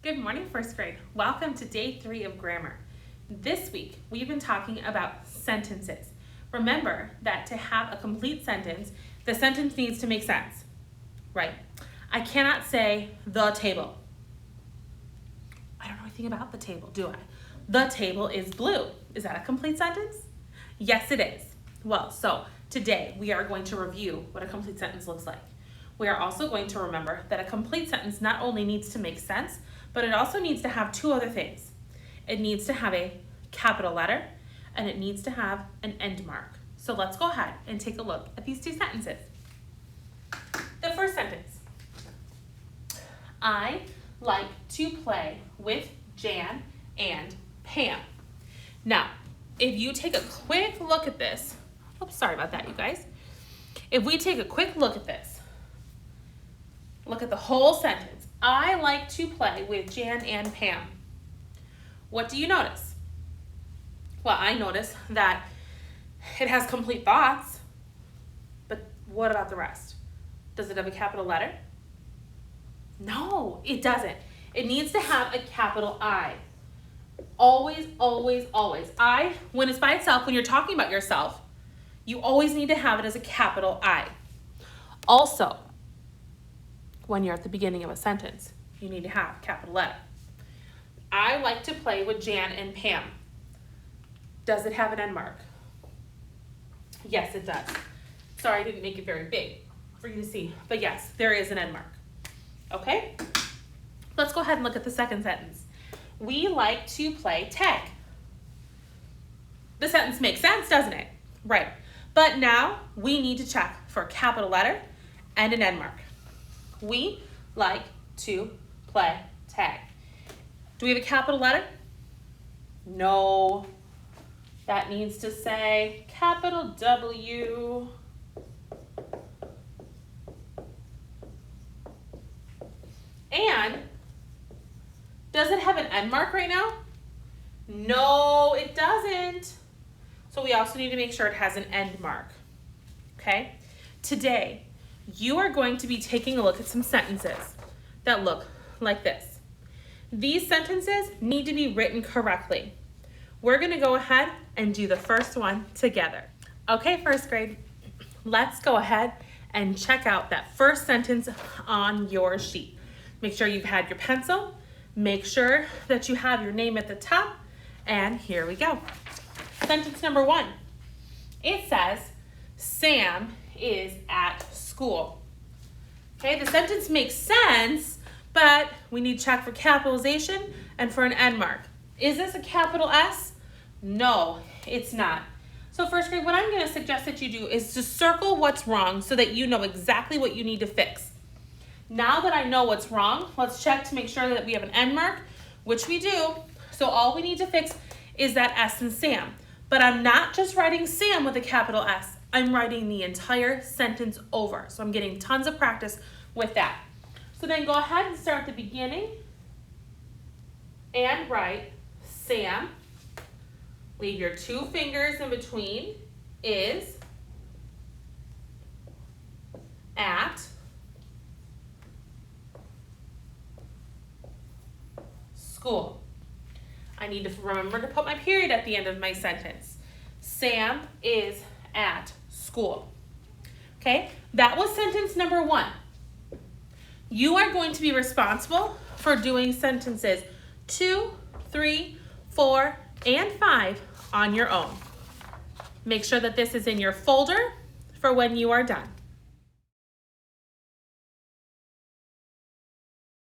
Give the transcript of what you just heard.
Good morning, first grade. Welcome to day 3 of grammar. This week, we've been talking about sentences. Remember that to have a complete sentence, the sentence needs to make sense, right? I cannot say the table. I don't know anything about the table, do I? The table is blue. Is that a complete sentence? Yes, it is. Well, so today we are going to review what a complete sentence looks like. We are also going to remember that a complete sentence not only needs to make sense, but it also needs to have two other things. It needs to have a capital letter, and it needs to have an end mark. So let's go ahead and take a look at these two sentences. The first sentence, I like to play with Jan and Pam. Now, if you take a quick look at this, oops, sorry about that, you guys. If we take a quick look at this, look at the whole sentence. I like to play with Jan and Pam. What do you notice? Well, I notice that it has complete thoughts, but what about the rest? Does it have a capital letter? No, it doesn't. It needs to have a capital I. Always, always, always. I, when it's by itself, when you're talking about yourself, you always need to have it as a capital I. Also, when you're at the beginning of a sentence, you need to have a capital letter. I like to play with Jan and Pam. Does it have an end mark? Yes, it does. Sorry, I didn't make it very big for you to see, but yes, there is an end mark. Okay? Let's go ahead and look at the second sentence. We like to play tag. The sentence makes sense, doesn't it? Right. But now we need to check for a capital letter and an end mark. We like to play tag. Do we have a capital letter? No. That needs to say capital W. And does it have an end mark right now? No, it doesn't. So we also need to make sure it has an end mark. Okay? Today, you are going to be taking a look at some sentences that look like this. These sentences need to be written correctly. We're going to go ahead and do the first one together. Okay, first grade, let's go ahead and check out that first sentence on your sheet. Make sure you've had your pencil. Make sure that you have your name at the top. And here we go. Sentence number 1. It says, Sam is at school. Okay, the sentence makes sense, but we need to check for capitalization and for an end mark. Is this a capital S? No, it's not. So first grade, what I'm going to suggest that you do is to circle what's wrong so that you know exactly what you need to fix. Now that I know what's wrong, let's check to make sure that we have an end mark, which we do. So all we need to fix is that S in Sam. But I'm not just writing Sam with a capital S. I'm writing the entire sentence over. So I'm getting tons of practice with that. So then go ahead and start at the beginning and write Sam. Leave your 2 fingers in between. Is at school. I need to remember to put my period at the end of my sentence. Sam is at school. Okay, that was sentence number 1. You are going to be responsible for doing sentences 2, 3, 4, and 5 on your own. Make sure that this is in your folder for when you are done.